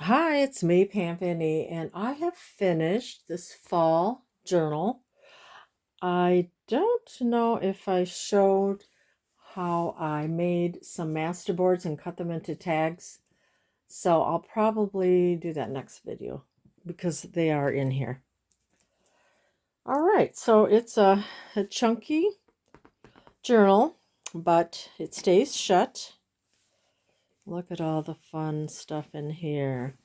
Hi, it's me, Pam Penny, and I have finished this fall journal. I don't know if I showed how I made some masterboards and cut them into tags, so I'll probably do that next video because they are in here. All right, so it's a chunky journal, but it stays shut. Look at all the fun stuff in here.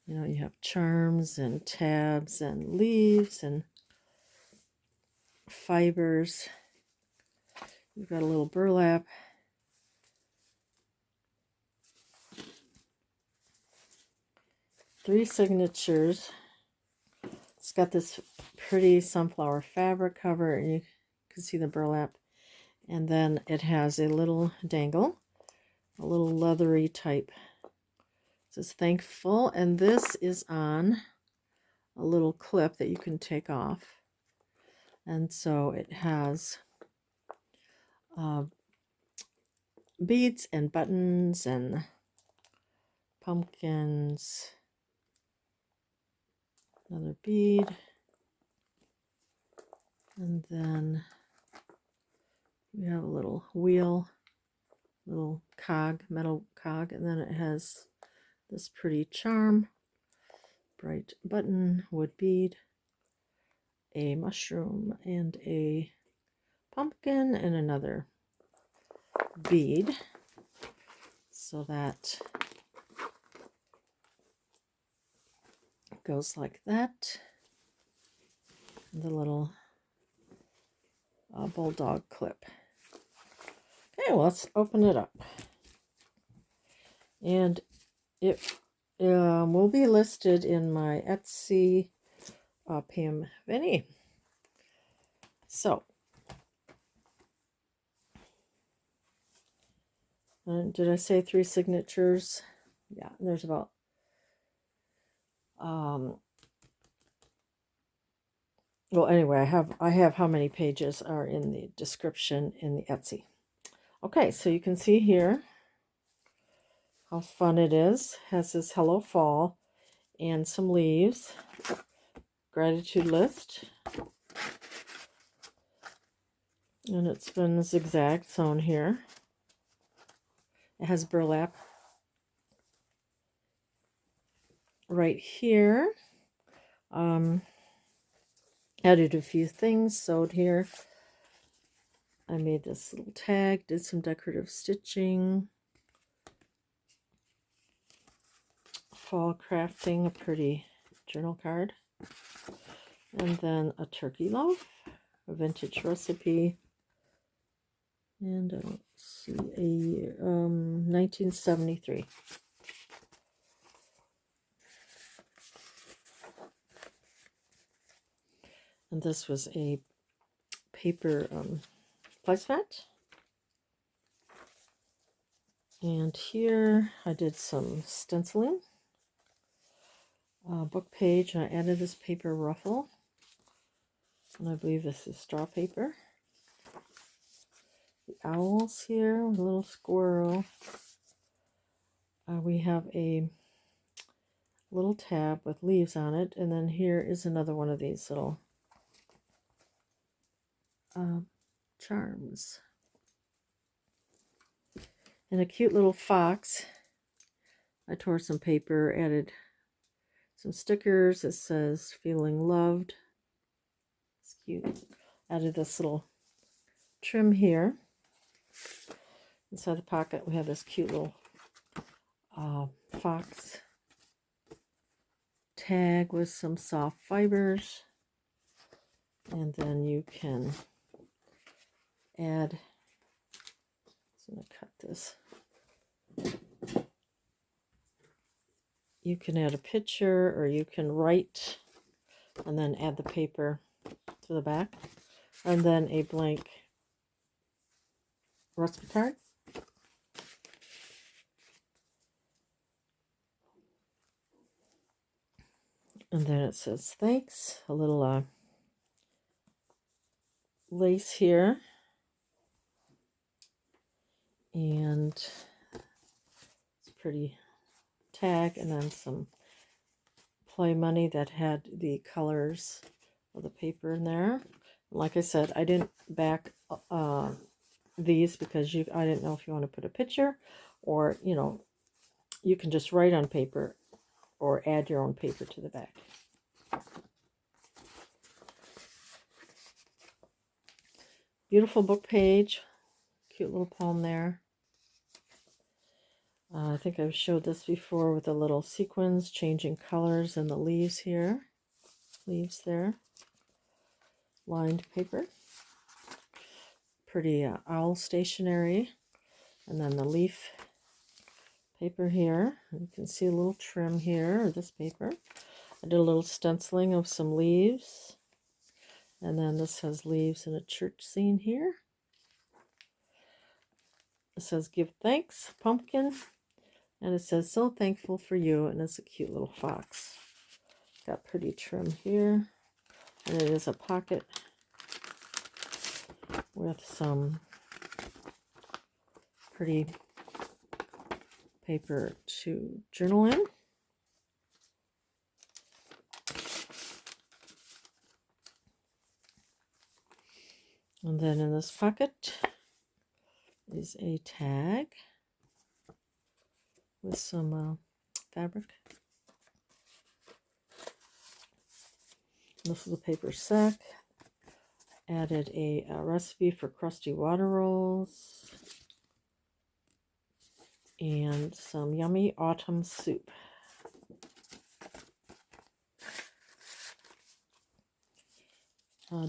You have charms and tabs and leaves and fibers. You've got a little burlap. Three signatures. It's got this pretty sunflower fabric cover, and you can see the burlap. And then it has a little dangle, a little leathery type. It says thankful, and this is on a little clip that you can take off. And so it has uh, beads and buttons and pumpkins, another bead, and then you have a little wheel, little cog, metal cog, and then it has this pretty charm, bright button, wood bead, a mushroom, and a pumpkin, and another bead. So that goes like that. The little bulldog clip. Okay, well, let's open it up. And it will be listed in my Etsy, Pam Penny. So, did I say three signatures? Yeah, there's about well, anyway, I have how many pages are in the description in the Etsy. Okay, so you can see here how fun it is. Has this Hello Fall and some leaves. Gratitude list. And it's been zigzag sewn here. It has burlap right here. Added a few things, sewed here. I made this little tag, did some decorative stitching. Fall crafting, a pretty journal card. And then a turkey loaf, a vintage recipe. And I don't see a year, 1973. And this was a paper placemat. And here I did some stenciling. Book page, and I added this paper ruffle. And I believe this is straw paper. The owls here, a little squirrel. We have a little tab with leaves on it. And then here is another one of these little charms. And a cute little fox. I tore some paper, added some stickers. It says feeling loved. It's cute. Added this little trim here. Inside the pocket we have this cute little fox tag with some soft fibers. And then you can add, I'm going to cut this. You can add a picture, or you can write and then add the paper to the back. And then a blank recipe card. And then it says thanks, a little lace here. And it's pretty tag, and then some play money that had the colors of the paper in there. Like I said, I didn't back these because I didn't know if you want to put a picture, or you can just write on paper or add your own paper to the back. Beautiful book page, cute little poem there. I think I've showed this before with the little sequins changing colors and the leaves here. Leaves there. Lined paper. Pretty owl stationery. And then the leaf paper here. You can see a little trim here of this paper. I did a little stenciling of some leaves. And then this has leaves in a church scene here. It says, "Give thanks, pumpkin." And it says, "So thankful for you." And it's a cute little fox. Got pretty trim here. And it is a pocket with some pretty paper to journal in. And then in this pocket is a tag with some fabric. This is a paper sack. Added a recipe for crusty water rolls and some yummy autumn soup.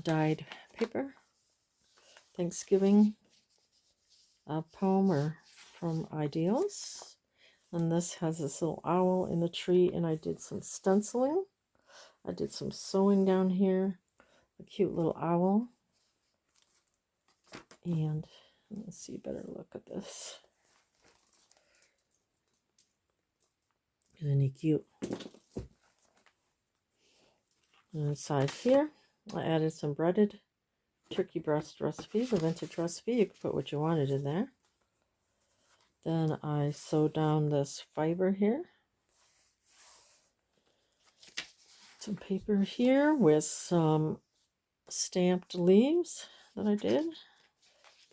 Dyed paper. Thanksgiving poem or from Ideals. And this has this little owl in the tree, and I did some stenciling. I did some sewing down here. A cute little owl. And let's see a better look at this. Isn't he cute? And inside here, I added some breaded turkey breast recipe, the vintage recipe. You could put what you wanted in there. Then I sewed down this fiber here. Some paper here with some stamped leaves that I did.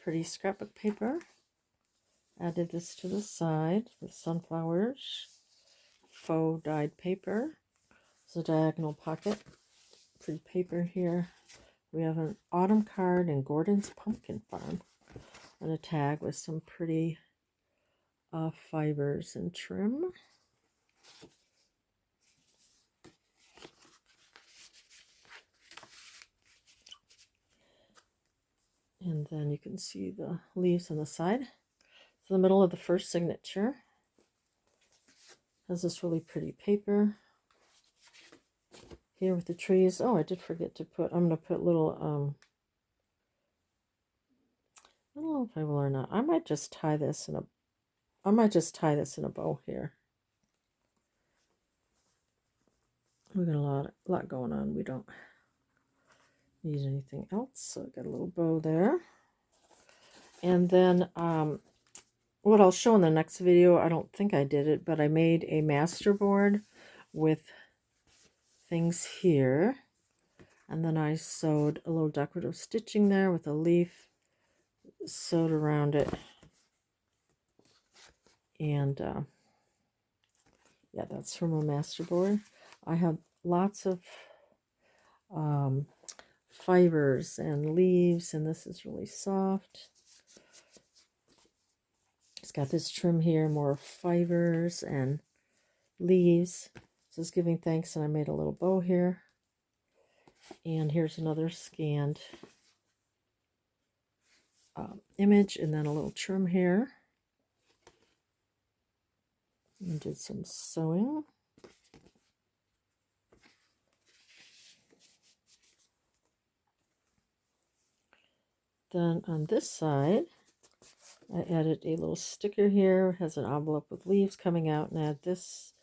Pretty scrapbook paper. Added this to the side with sunflowers. Faux dyed paper. It's a diagonal pocket. Pretty paper here. We have an autumn card and Gordon's Pumpkin Farm. And a tag with some pretty fibers and trim. And then you can see the leaves on the side. So the middle of the first signature has this really pretty paper. Here with the trees. Oh, I did forget to put, I'm going to put little, I don't know if I will or not. I might just tie this in a bow here. We've got a lot going on. We don't need anything else. So I got a little bow there. And then what I'll show in the next video, I don't think I did it, but I made a master board with things here. And then I sewed a little decorative stitching there with a leaf sewed around it. And yeah, that's from a master board. I have lots of fibers and leaves, and this is really soft. It's got this trim here, more fibers and leaves. This is giving thanks, and I made a little bow here. And here's another scanned image, and then a little trim here. And did some sewing. Then on this side, I added a little sticker here. It has an envelope with leaves coming out, and I add this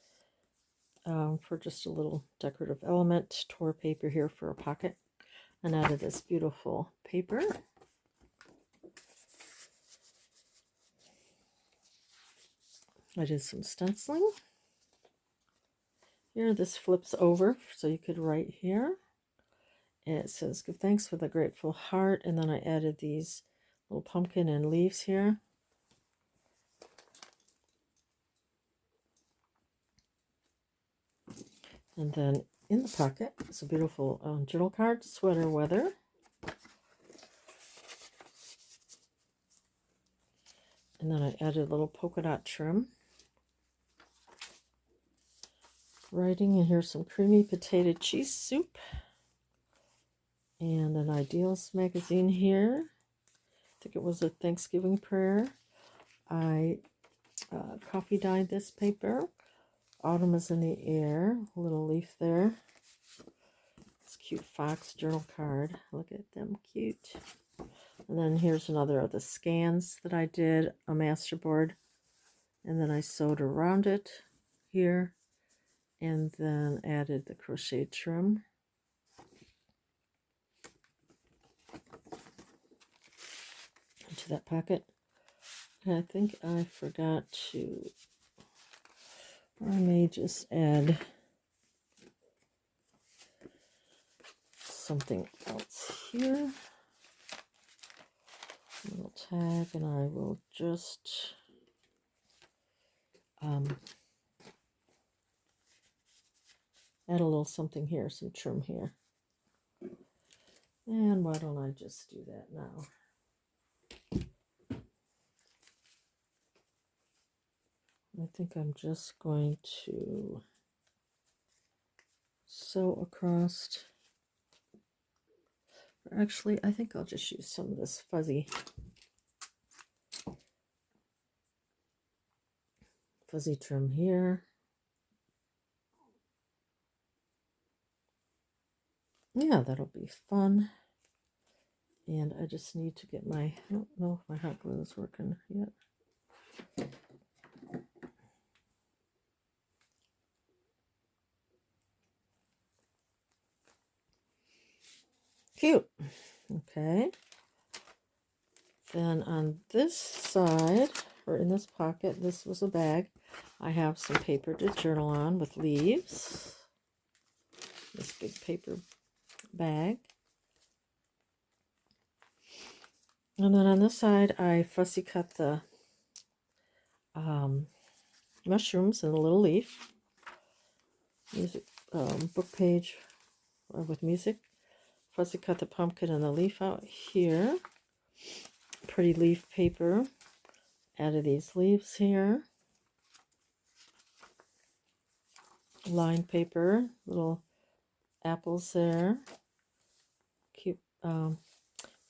for just a little decorative element. Tore paper here for a pocket, and added this beautiful paper. I did some stenciling. Here, this flips over, so you could write here. And it says, give thanks with a grateful heart. And then I added these little pumpkin and leaves here. And then in the pocket is a beautiful journal card, Sweater Weather. And then I added a little polka dot trim. Writing, and here's some creamy potato cheese soup. And an Ideals magazine here. I think it was a Thanksgiving prayer. I coffee dyed this paper. Autumn is in the air. A little leaf there. It's a cute fox journal card. Look at them, cute. And then here's another of the scans that I did, a masterboard. And then I sewed around it here. And then added the crochet trim. Into that pocket. And I think I forgot to, I may just add something else here. A little tag, and I will just add a little something here, some trim here. And why don't I just do that now? I think I'm just going to sew across. Actually, I think I'll just use some of this fuzzy trim here. Yeah, that'll be fun. And I just need to get my, I don't know if my hot glue is working yet. Cute. Okay. Then on this side, or in this pocket, this was a bag. I have some paper to journal on with leaves. This big paper bag. And then on this side, I fussy cut the mushrooms in a little leaf. Music book page with music. Fussy cut the pumpkin and the leaf out here. Pretty leaf paper. Added these leaves here. Lined paper, little apples there. Cute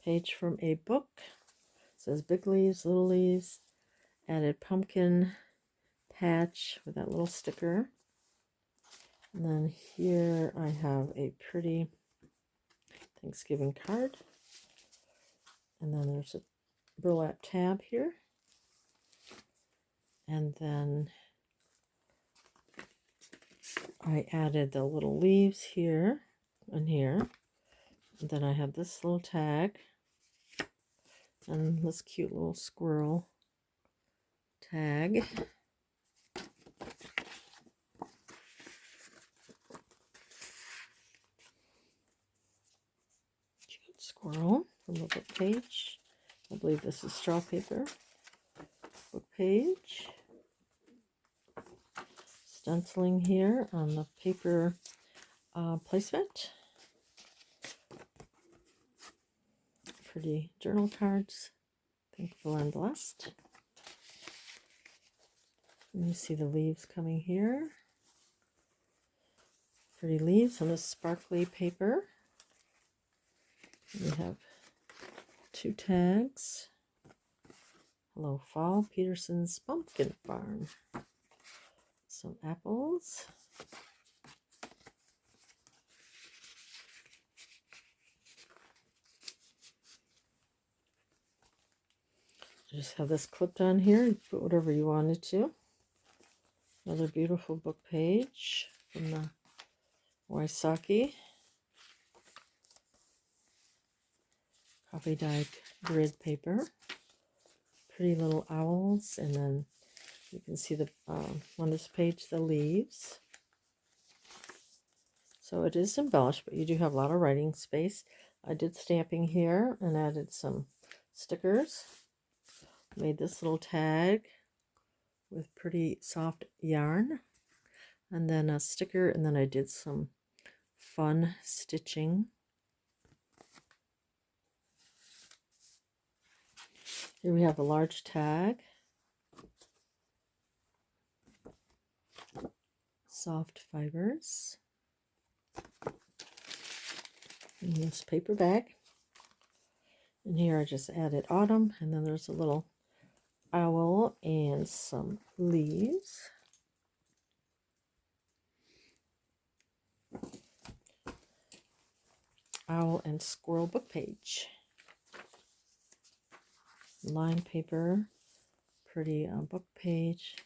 page from a book. It says big leaves, little leaves. Added pumpkin patch with that little sticker. And then here I have a pretty Thanksgiving card. And then there's a burlap tab here. And then I added the little leaves here and here. And then I have this little tag. And this cute little squirrel tag. Cute squirrel from the book page. I believe this is straw paper. Book page. Stenciling here on the paper placement. Pretty journal cards. Thankful and blessed. And you see the leaves coming here. Pretty leaves on this sparkly paper. We have 2 tags. Hello Fall, Peterson's Pumpkin Farm. Some apples. I just have this clipped on here. You put whatever you wanted to. Another beautiful book page from the Wysocki. Coffee dyed grid paper. Pretty little owls, and then you can see the on this page the leaves. So it is embellished, but you do have a lot of writing space. I did stamping here and added some stickers. Made this little tag with pretty soft yarn. And then a sticker, and then I did some fun stitching. Here we have a large tag. Soft fibers. And this paper bag. And here I just added autumn, and then there's a little owl and some leaves. Owl and squirrel book page. Lined paper, pretty book page.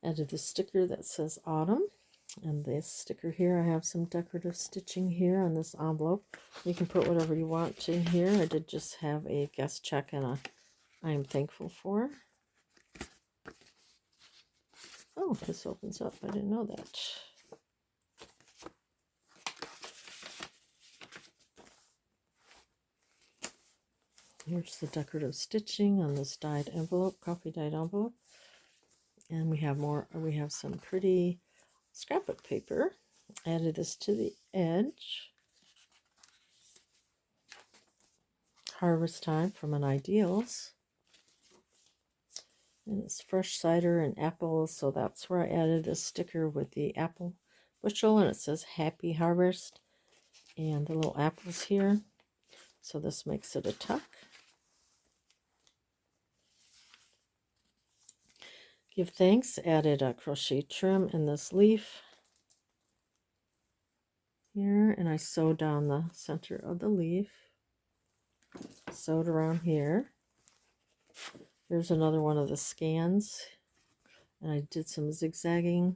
Added the sticker that says autumn. And this sticker here, I have some decorative stitching here on this envelope. You can put whatever you want in here. I did just have a guest check and a I am thankful for. Oh, this opens up. I didn't know that. Here's the decorative stitching on this dyed envelope, coffee dyed envelope. And we have more, we have some pretty scrapbook paper. Added this to the edge. Harvest Time from an Ideals. And it's fresh cider and apples, so that's where I added this sticker with the apple bushel, and it says Happy Harvest. And the little apples here. So this makes it a tuck. Give Thanks, added a crochet trim in this leaf here, and I sewed down the center of the leaf. Sewed around here. Here's another one of the scans, and I did some zigzagging.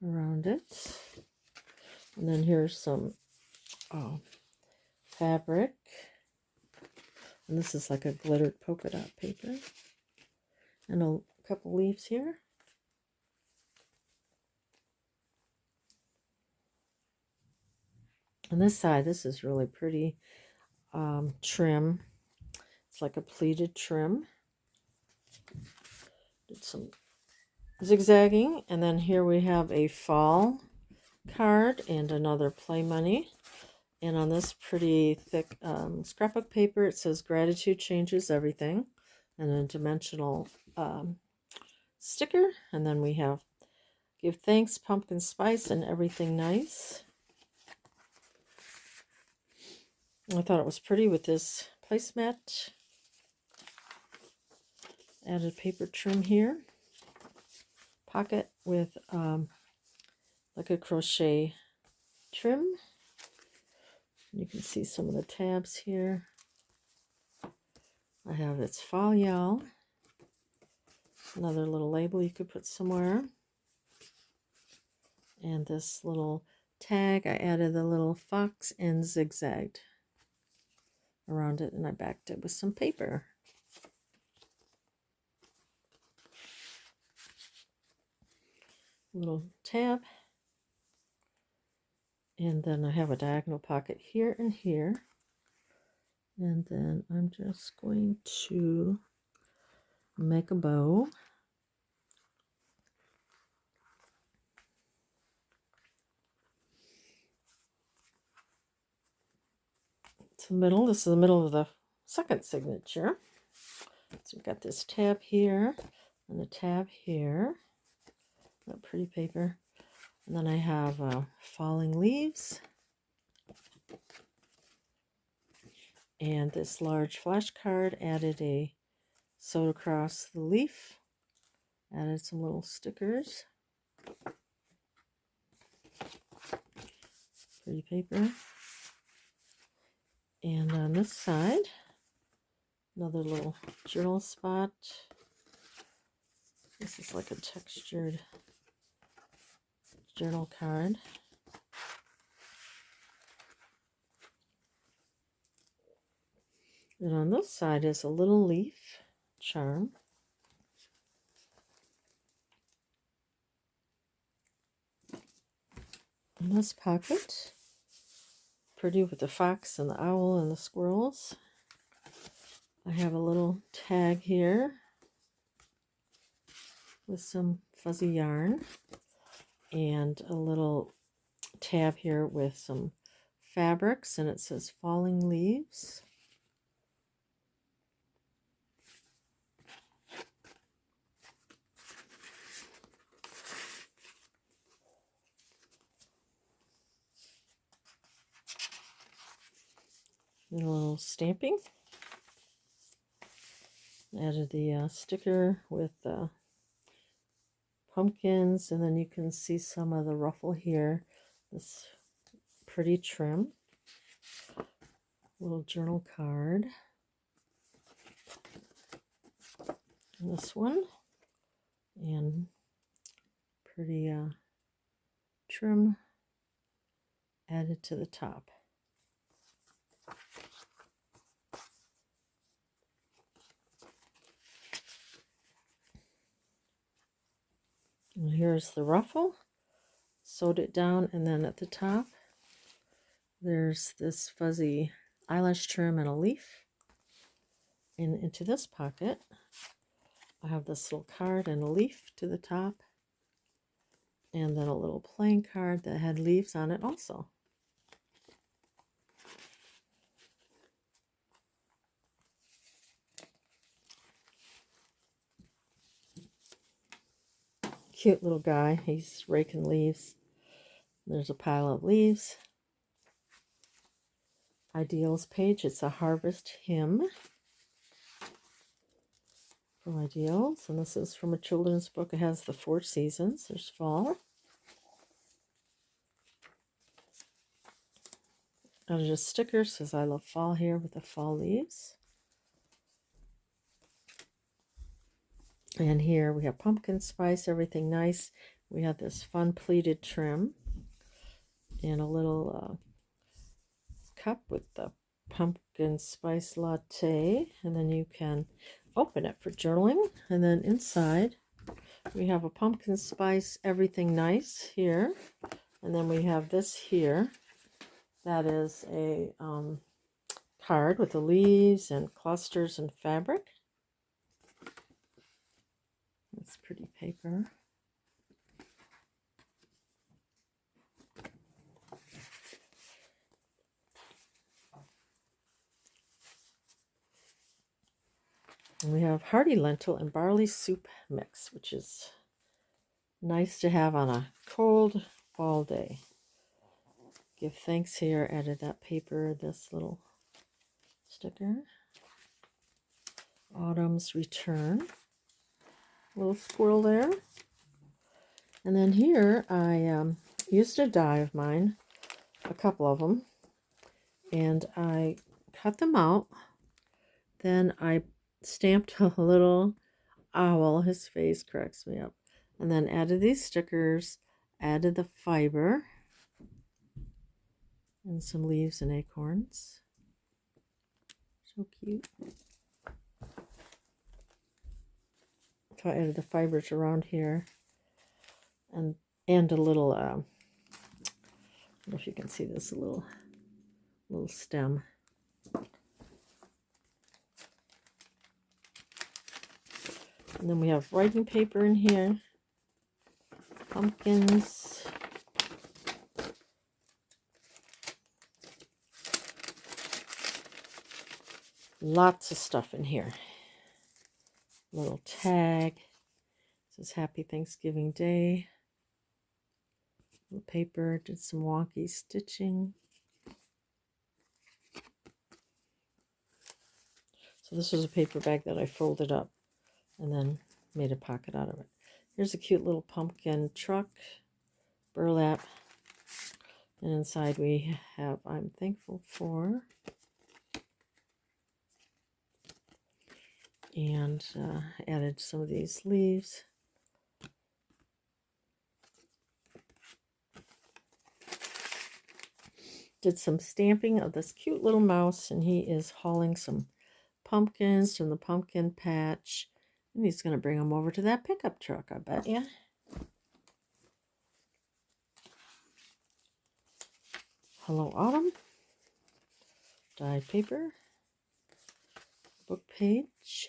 Around it. And then here's some fabric. And this is like a glittered polka dot paper. And a couple leaves here. On this side, this is really pretty trim. It's like a pleated trim. Did some zigzagging. And then here we have a fall card and another play money. And on this pretty thick scrapbook paper, it says Gratitude Changes Everything. And a dimensional sticker. And then we have Give Thanks, Pumpkin Spice, and Everything Nice. I thought it was pretty with this placemat. Added paper trim here. Pocket with like a crochet trim. You can see some of the tabs here. I have its Fall Y'all. Another little label you could put somewhere. And this little tag, I added the little fox and zigzagged around it, and I backed it with some paper. Little tab. And then I have a diagonal pocket here and here. And then I'm just going to make a bow. To the middle. This is the middle of the second signature. So we've got this tab here and a tab here. That pretty paper. And then I have falling leaves. And this large flashcard, added a sewed across the leaf. Added some little stickers. Pretty paper. And on this side, another little journal spot. This is like a textured journal card. And on this side is a little leaf charm. In this pocket, pretty with the fox and the owl and the squirrels, I have a little tag here with some fuzzy yarn and a little tab here with some fabrics, and it says Falling Leaves. And a little stamping. Added the sticker with pumpkins, and then you can see some of the ruffle here. This pretty trim. Little journal card. And this one. And pretty trim added to the top. And here's the ruffle. Sewed it down, and then at the top there's this fuzzy eyelash trim and a leaf. And into this pocket I have this little card and a leaf to the top, and then a little playing card that had leaves on it also. Cute little guy. He's raking leaves. There's a pile of leaves. Ideals page. It's a harvest hymn from Ideals. And this is from a children's book. It has the 4 seasons. There's fall. And there's a sticker. Says I love fall here with the fall leaves. And here we have pumpkin spice, everything nice. We have this fun pleated trim and a little cup with the pumpkin spice latte. And then you can open it for journaling. And then inside we have a pumpkin spice, everything nice here. And then we have this here. That is a card with the leaves and clusters and fabric. It's pretty paper. And we have hearty lentil and barley soup mix, which is nice to have on a cold fall day. Give thanks here. Added that paper, this little sticker. Autumn's Return. Little squirrel there. And then here I used a die of mine, a couple of them, and I cut them out. Then I stamped a little owl. His face cracks me up. And then added these stickers, added the fiber, and some leaves and acorns. So cute. So I added the fibers around here, and a little, I don't know if you can see this, a little stem. And then we have writing paper in here, pumpkins, lots of stuff in here. Little tag. It says Happy Thanksgiving Day. Little paper. Did some wonky stitching. So this was a paper bag that I folded up and then made a pocket out of it. Here's a cute little pumpkin truck, burlap. And inside we have I'm thankful for. And added some of these leaves. Did some stamping of this cute little mouse, and he is hauling some pumpkins from the pumpkin patch. And he's going to bring them over to that pickup truck, I bet ya. Hello Autumn, dyed paper, book page,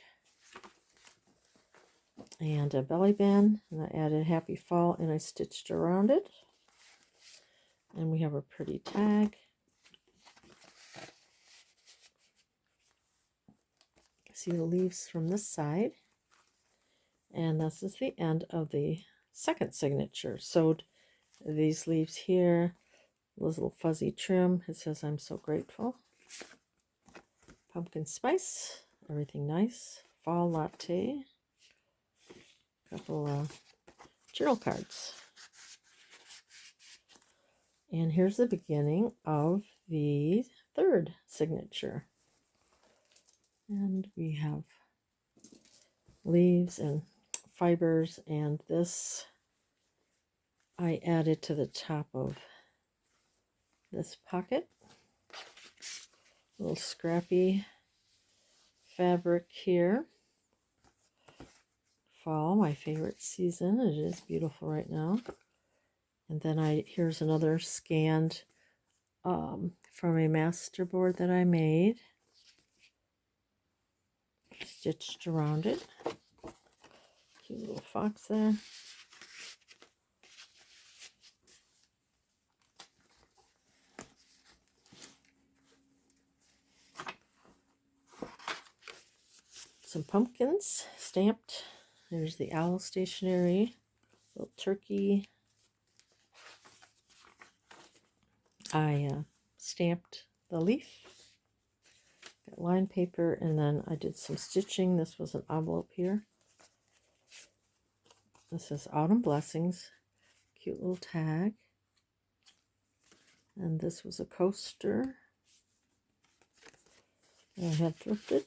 and a belly band, and I added Happy Fall and I stitched around it. And we have a pretty tag. See the leaves from this side. And this is the end of the second signature. Sewed these leaves here, this little fuzzy trim. It says, I'm so grateful. Pumpkin spice, everything nice. Fall latte. Couple journal cards. And here's the beginning of the third signature. And we have leaves and fibers, and this I added to the top of this pocket. A little scrappy fabric here. Fall, my favorite season. It is beautiful right now. And then here's another scanned from a masterboard that I made. Stitched around it. Cute little fox there. Some pumpkins stamped. There's the owl stationery. Little turkey. I stamped the leaf. Got line paper, and then I did some stitching. This was an envelope here. This is Autumn Blessings. Cute little tag. And this was a coaster that I had thrifted.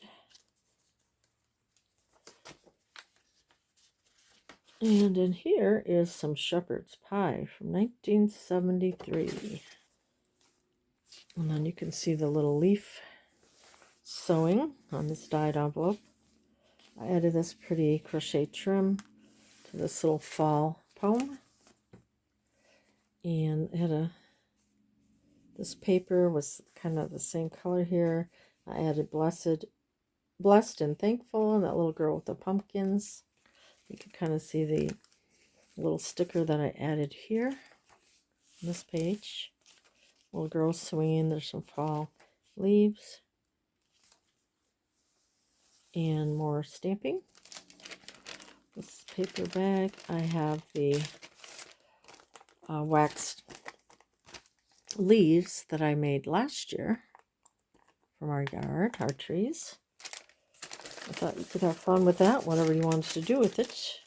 And in here is some shepherd's pie from 1973. And then you can see the little leaf sewing on this dyed envelope. I added this pretty crochet trim to this little fall poem. And it had this paper was kind of the same color here. I added blessed and thankful, and that little girl with the pumpkins. You can kind of see the little sticker that I added here on this page. Little girl swinging. There's some fall leaves. And more stamping. This paper bag, I have the waxed leaves that I made last year from our yard, our trees. I thought you could have fun with that, whatever you wanted to do with it.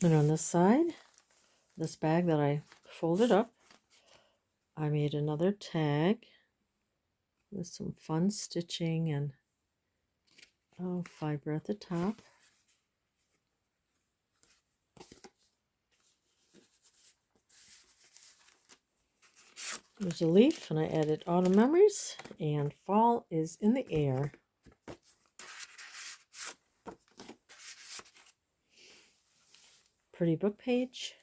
And on this side, this bag that I folded up, I made another tag with some fun stitching and fiber at the top. There's a leaf, and I added autumn memories, and fall is in the air. Pretty book page.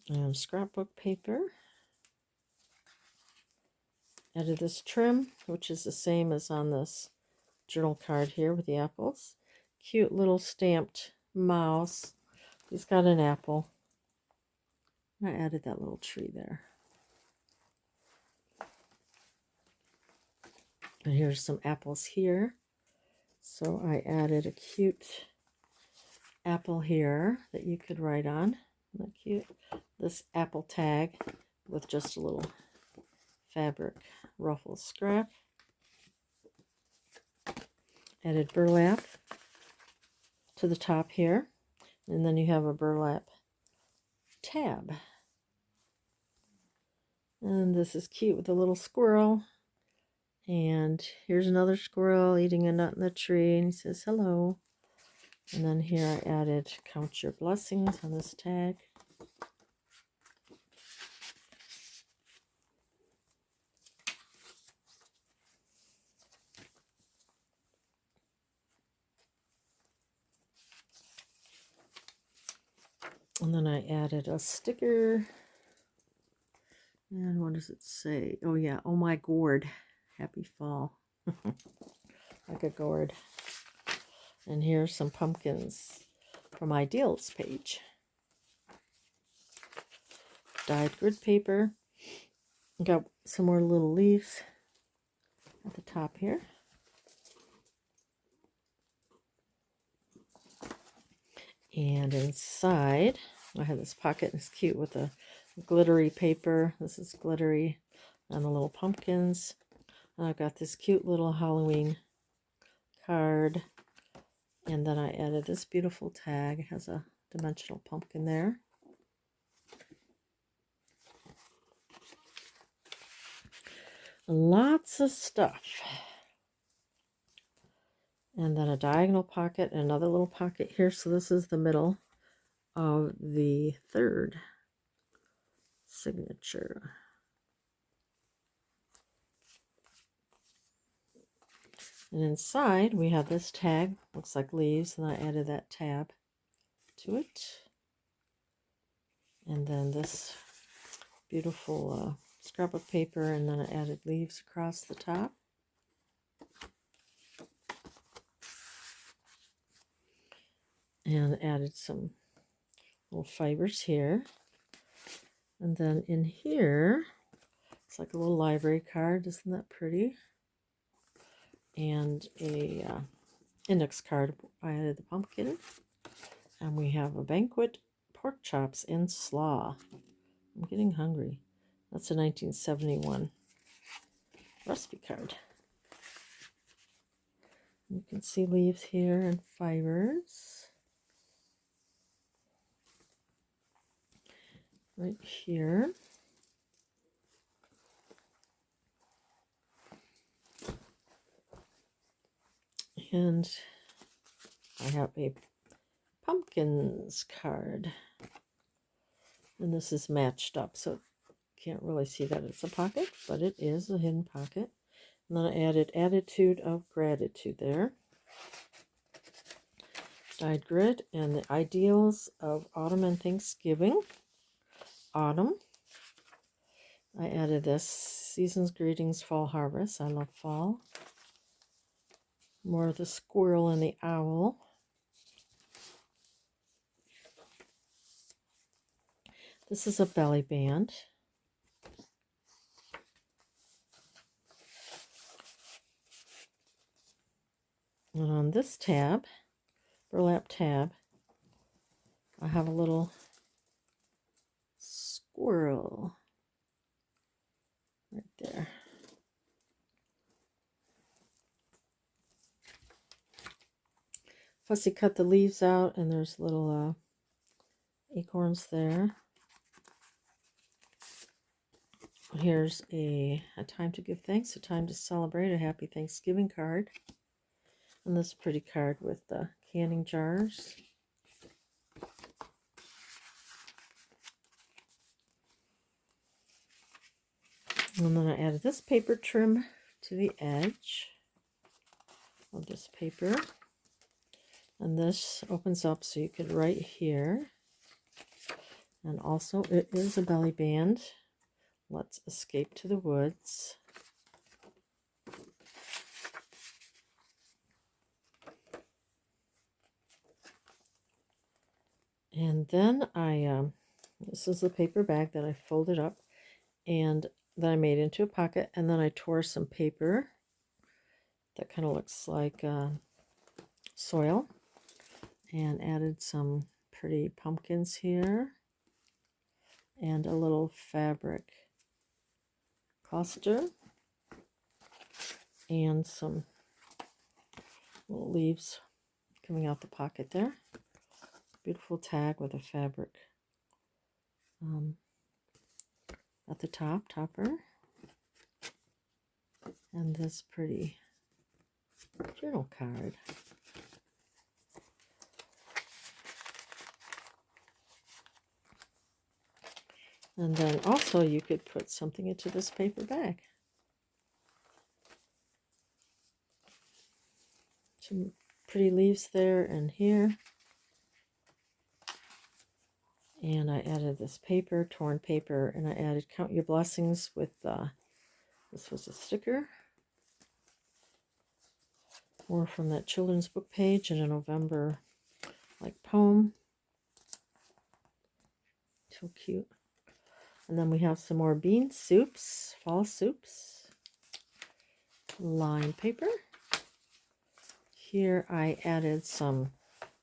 And scrapbook paper. Added this trim, which is the same as on this journal card here with the apples. Cute little stamped mouse. He's got an apple. I added that little tree there. And here's some apples here. So I added a cute apple here that you could write on. Isn't that cute? This apple tag with just a little fabric ruffle scrap. Added burlap to the top here. And then you have a burlap tab. And this is cute with a little squirrel. And here's another squirrel eating a nut in the tree, and he says hello. And then here I added count your blessings on this tag. And then I added a sticker. And what does it say? Oh yeah, oh my gourd. Happy fall. Like a gourd. And here's some pumpkins from Ideals page. Dyed grid paper. Got some more little leaves at the top here. And inside, I have this pocket. It's cute with a glittery paper. This is glittery. And the little pumpkins. And I've got this cute little Halloween card. And then I added this beautiful tag. It has a dimensional pumpkin there. Lots of stuff. And then a diagonal pocket and another little pocket here. So this is the middle of the third signature. And inside we have this tag. Looks like leaves, and I added that tab to it. And then this beautiful scrapbook paper, and then I added leaves across the top. And added some little fibers here. And then in here, it's like a little library card. Isn't that pretty? And a index card. I added the pumpkin. And we have a banquet pork chops and slaw. I'm getting hungry. That's a 1971 recipe card. You can see leaves here and fibers. Right here. And I have a pumpkins card. And this is matched up, so can't really see that it's a pocket, but it is a hidden pocket. And then I added attitude of gratitude there. Dyed grid and the ideals of autumn and Thanksgiving. Autumn. I added this season's greetings, fall harvest. I love fall. More of the squirrel and the owl. This is a belly band. And on this tab, burlap tab, I have a little squirrel right there. Fussy cut the leaves out, and there's little acorns there. Here's a time to give thanks, a time to celebrate, a happy Thanksgiving card. And this pretty card with the canning jars. And then I added this paper trim to the edge of this paper. And this opens up so you could write here. And also it is a belly band. Let's escape to the woods. And then this is the paper bag that I folded up and that I made into a pocket. And then I tore some paper that kind of looks like soil and added some pretty pumpkins here and a little fabric cluster and some little leaves coming out the pocket there. Beautiful tag with a fabric at the topper, and this pretty journal card. And then also you could put something into this paper bag. Some pretty leaves there and here. And I added this paper, torn paper, and I added Count Your Blessings with, this was a sticker. More from that children's book page in a November, like, poem. So cute. And then we have some more bean soups, fall soups. Line paper. Here I added some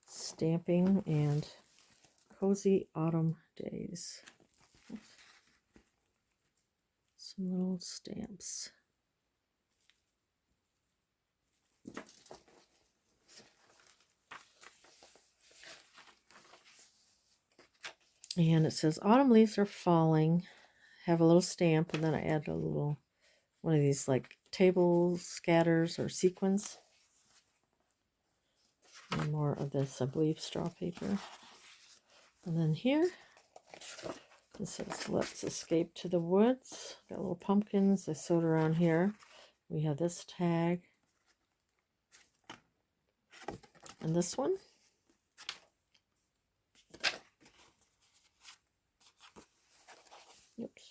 stamping and cozy autumn days. Some little stamps. And it says autumn leaves are falling. Have a little stamp, and then I add a little one of these like table scatters or sequins. And more of this, I believe, straw paper. And then here it says let's escape to the woods. Got little pumpkins I sewed around here. We have this tag and this one. Oops.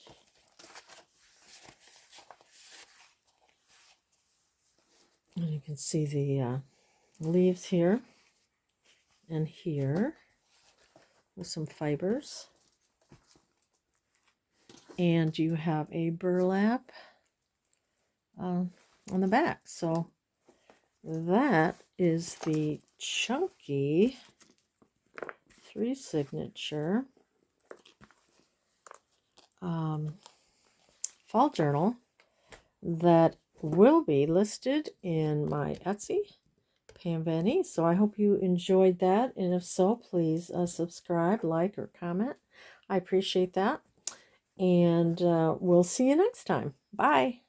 And you can see the leaves here and here with some fibers. And you have a burlap on the back. So that is the Chunky 3 signature fall journal that will be listed in my Etsy, Pam Van East. So I hope you enjoyed that, and if so, please subscribe, like, or comment. I appreciate that, and we'll see you next time. Bye.